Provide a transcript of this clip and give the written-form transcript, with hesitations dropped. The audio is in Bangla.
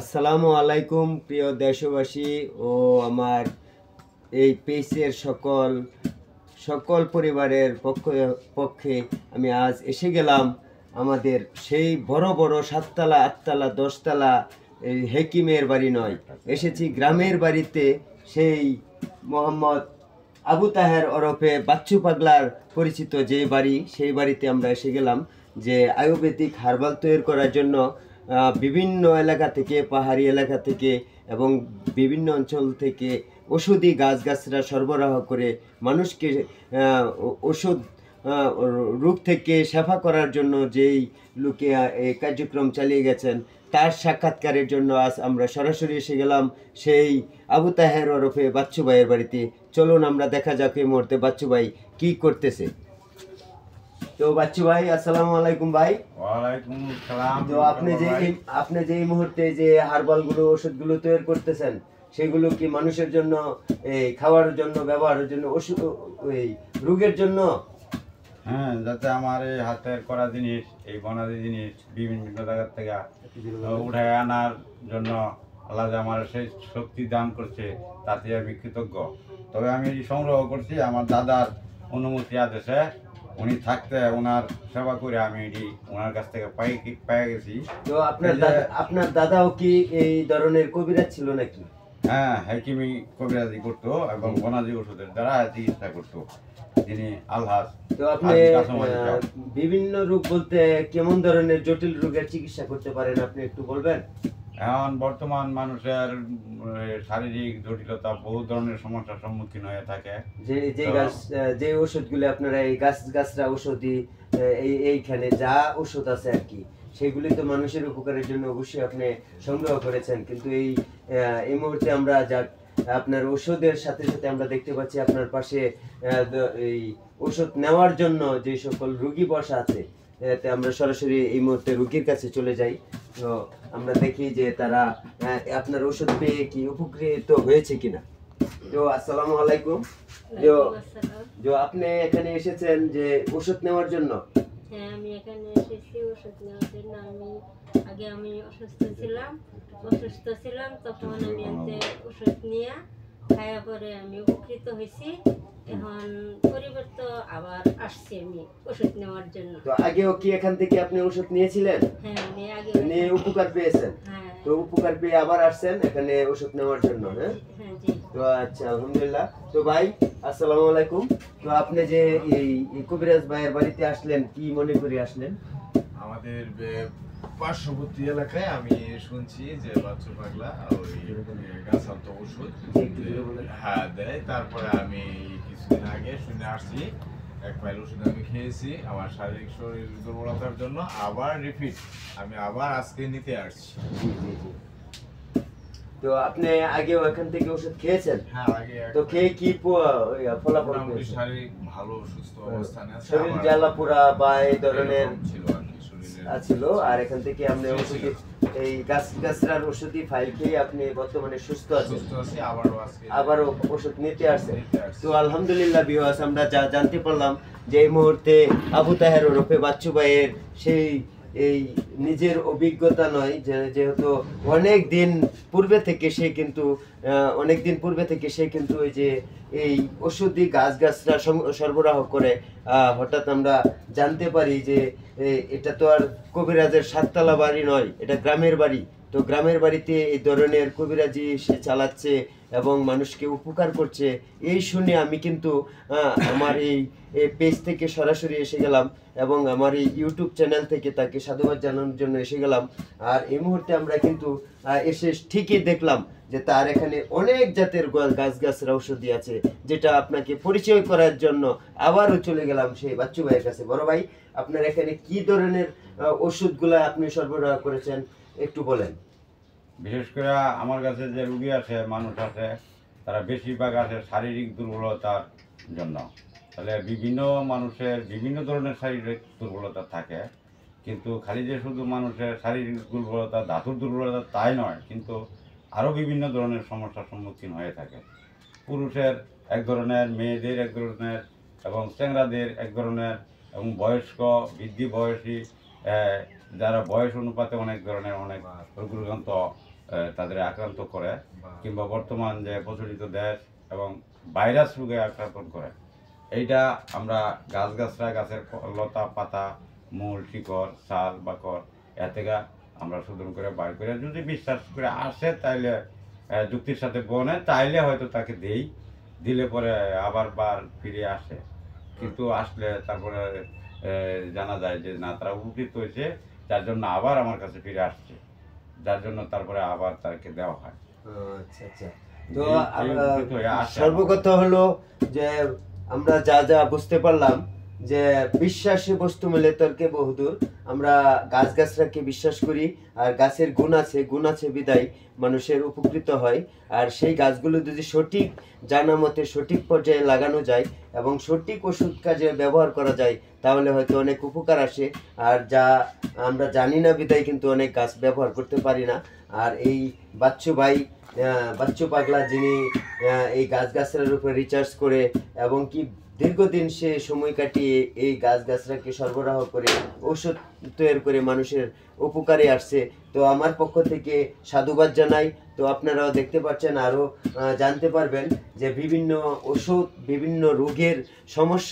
আসসালামু আলাইকুম প্রিয় দেশবাসী ও আমার এই পেজের সকল পরিবারের পক্ষে আমি আজ এসে গেলাম আমাদের সেই বড় বড় 7তলা 8তলা 10তলা এই হেকিমের বাড়ি নয়, এসেছি গ্রামের বাড়িতে। সেই মোহাম্মদ আবু তাহের ওরফে বাচ্চু পাগলার পরিচিত যে বাড়ি, সেই বাড়িতে আমরা এসে গেলাম যে আয়ুর্বেদিক হার্বাল তৈরি করার জন্য বিভিন্ন এলাকা থেকে, পাহাড়ি এলাকা থেকে এবং বিভিন্ন অঞ্চল থেকে ওষুধি গাছগাছরা সরবরাহ করে মানুষকে ওষুধ রোগ থেকে সেবা করার জন্য যেই লোকে এই কার্যক্রম চালিয়ে গেছেন, তার সাক্ষাৎকারের জন্য আজ আমরা সরাসরি এসে গেলাম সেই আবু তাহের ওরফে বাচ্চু ভাইয়ের বাড়িতে। চলুন আমরা দেখা যাক এই মুহূর্তে বাচ্চু ভাই কি করতেছে। তো বাচ্চু ভাই, আসসালামু আলাইকুম ভাই। ওয়ালাইকুম আসসালাম। তো আপনি যে এই মুহূর্তে যে হার্বাল গুলো ওষুধগুলো তৈরি করতেছেন, সেগুলো কি মানুষের জন্য, এই খাওয়ার জন্য, ব্যবহারের জন্য, ওষুধ ওই রোগের জন্য? হ্যাঁ, যাতে আমার এই হাতের করা জিনিস, এই বনাদি জিনিস বিভিন্ন জায়গা থেকে উঠে আনার জন্য আল্লাহ যে আমার সেই শক্তি দান করছে, তাতে আমি কৃতজ্ঞ। তবে আমি সংগ্রহ করছি আমার দাদার অনুমতি আদেশে। উনি থাকতে ওনার সেবা করে আমি এটি ওনার কাছ থেকে পেয়ে গেছি। তো আপনার দাদাও কি এই ধরনের কবিরাজ ছিল নাকি? হ্যাঁ, হেকিমি কবিরাজি করতো এবং বনাজি ওষুধের দ্বারা চিকিৎসা করতো তিনি আলহাজ। তো আপনি বিভিন্ন রোগ বলতে কেমন ধরনের জটিল রোগের চিকিৎসা করতে পারেন, আপনি একটু বলবেন? এখন বর্তমান মানুষের শারীরিক জটিলতা বহু ধরনের সমস্যার সম্মুখীন হয়ে থাকে। যে ওষুধগুলি আপনারা এই গাছরা ঔষধি, এইখানে যা ওষুধ আছে আর কি, সেগুলি তো মানুষের উপকারের জন্য অবশ্যই আপনি সংগ্রহ করেছেন। কিন্তু এই মুহূর্তে আমরা যা আপনার ওষুধের সাথে সাথে আমরা দেখতে পাচ্ছি আপনার পাশে এই ওষুধ নেওয়ার জন্য যে সকল রোগী বসা আছে, আমরা সরাসরি এই মুহূর্তে রোগীর কাছে চলে যাই। তো আমরা দেখি যে তারা আপনার ওষুধ পেয়ে কি উপকৃত হয়েছে কিনা। তো আসসালামু আলাইকুম। আপনি এখানে এসেছেন যে ওষুধ নেওয়ার জন্য? হ্যাঁ, আমি এখানে এসেছি ওষুধ নেওয়ার জন্য। আমি অসুস্থ ছিলাম, তখন আমি এতে ওষুধ নিয়ে খাওয়া পরে আমি উপকৃত হয়েছি। এখন পরিবর্তন আবার আসছি আমি ওষুধ নেওয়ার জন্য। তো আগেও কি এখান থেকে আপনি ওষুধ নিয়েছিলেন? হ্যাঁ, আমি আগে নিয়ে উপকার পেয়েছেন? হ্যাঁ। তো উপকার পেয়ে আবার আসছেন এখানে ওষুধ নেওয়ার জন্য? হ্যাঁ, তো আচ্ছা, আলহামদুলিল্লাহ। তো ভাই, আসসালামু আলাইকুম। তো আপনি যে এই কবিরাজ ভাইয়ের বাড়িতে আসলেন, কি মনে করে আসলেন? আমাদের পার্শ্ববর্তী এলাকায় আমি শুনছি যে বাচ্চু পাগলা ওই গাছান্ত ওষুধ হ্যাঁ দেয়। তারপরে আমি কিছুদিন আগে শুনে আসছি, এক ফাইল ওষুধ আমি খেয়েছি আমার শারীরিক শরীর দুর্বলতার জন্য। আবার রিপিট আমি আবার আজকে নিতে আসছি। তো আপনি আগেও এখান থেকে ওষুধ খেয়েছেন? হ্যাঁ, আগে। তো খেয়ে কি ফলাফল মোটামুটি শারীরিক ভালো সুস্থ অবস্থানে আছে, শরীর জ্বালাপোড়া বা এই ধরনের ছিল আর কি ছিল? আর এখান থেকে আপনি ওষুধ, এই গাছরার ওষুধি ফাইল খেয়ে আপনি বর্তমানে সুস্থ আছেন, আবারও ওষুধ নিতে আসছেন। তো আলহামদুলিল্লাহ ভিউয়ার্স, আমরা যা জানতে পারলাম যে এই মুহূর্তে আবু তাহের ওরফে বাচ্চু ভাইয়ের সেই এই নিজের অভিজ্ঞতা নয়, যেহেতু অনেক দিন পূর্বে থেকে সে কিন্তু ওই যে এই ওষুধি গাছরা সরবরাহ করে। হঠাৎ আমরা জানতে পারি যে এটা তো আর কবিরাজের 7তলা বাড়ি নয়, এটা গ্রামের বাড়ি। তো গ্রামের বাড়িতে এই ধরনের কবিরাজি সে চালাচ্ছে এবং মানুষকে উপকার করছে। এই শুনে আমি কিন্তু আমার এই পেজ থেকে সরাসরি এসে গেলাম এবং আমার এই ইউটিউব চ্যানেল থেকে তাকে সাধুবাদ জানানোর জন্য এসে গেলাম। আর এই মুহূর্তে আমরা কিন্তু এসে ঠিকই দেখলাম যে তার এখানে অনেক জাতের গাছরা ঔষধি আছে, যেটা আপনাকে পরিচয় করার জন্য আবারও চলে গেলাম সেই বাচ্চু ভাইয়ের কাছে। বড় ভাই, আপনার এখানে কি ধরনের ওষুধগুলা আপনি সরবরাহ করেছেন একটু বলেন। বিশেষ করে আমার কাছে যে রুগী আছে, মানুষ আছে, তারা বেশিরভাগ আছে শারীরিক দুর্বলতার জন্য। তাহলে বিভিন্ন মানুষের বিভিন্ন ধরনের শারীরিক দুর্বলতা থাকে, কিন্তু খালি যে শুধু মানুষের শারীরিক দুর্বলতা, ধাতুর দুর্বলতা তাই নয়, কিন্তু আরও বিভিন্ন ধরনের সমস্যার সম্মুখীন হয়ে থাকে। পুরুষের এক ধরনের, মেয়েদের এক ধরনের এবং চ্যাংড়াদের এক ধরনের, এবং বয়স্ক বৃদ্ধি বয়সী যারা বয়স অনুপাতে অনেক ধরনের অনেক রোগাক্রান্ত তাদের আক্রান্ত করে, কিংবা বর্তমান যে প্রচলিত দেশ এবং ভাইরাস রোগে আক্রান্ত করে, এইটা আমরা গাছগাছরা, গাছের লতা পাতা, মূল, শিকড়, ছাল, বাকড় এ থেকে আমরা শোধন করে বাইর করে যদি বিশ্বাস করে আসে, তাইলে যুক্তির সাথে বনে, তাইলে হয়তো তাকে দিলে পরে আবার ফিরে আসে। কিন্তু আসলে তারপরে জানা যায় যে না, তারা উপকৃত হয়েছে, যার জন্য আবার আমার কাছে ফিরে আসছে, যার জন্য তারপরে আবার তাকে দেওয়া হয়। আচ্ছা আচ্ছা। তো এই উপকৃত হয়ে আসে। সর্বকথা হলো যে আমরা যা যা বুঝতে পারলাম যে বিশ্বাসী বস্তু মেলে তর্কে বহুদূর। আমরা গাছগাছরাকে বিশ্বাস করি, আর গাছের গুণ আছে বিদায় মানুষের উপকৃত হয়। আর সেই গাছগুলো যদি সঠিক জানা মতে সঠিক পর্যায়ে লাগানো যায় এবং সঠিক ওষুধ কাজে ব্যবহার করা যায়, তাহলে হয়তো অনেক উপকার আসে। আর যা আমরা জানি না বিদায় কিন্তু অনেক গাছ ব্যবহার করতে পারি না। আর এই বাচ্চু পাগলা যিনি এই গাছগাছরার উপরে রিসার্চ করে এবং কি দীর্ঘদিন সে সময় কাটিয়ে এই গাছগাছরাকে সরবরাহ করে ঔষধ তৈরি করে মানুষের উপকারে আসছে, তো আমার পক্ষ থেকে সাধুবাদ জানাই। তো আপনারাও দেখতে পাচ্ছেন, আরও জানতে পারবেন যে বিভিন্ন ওষুধ বিভিন্ন রোগের সমস্যা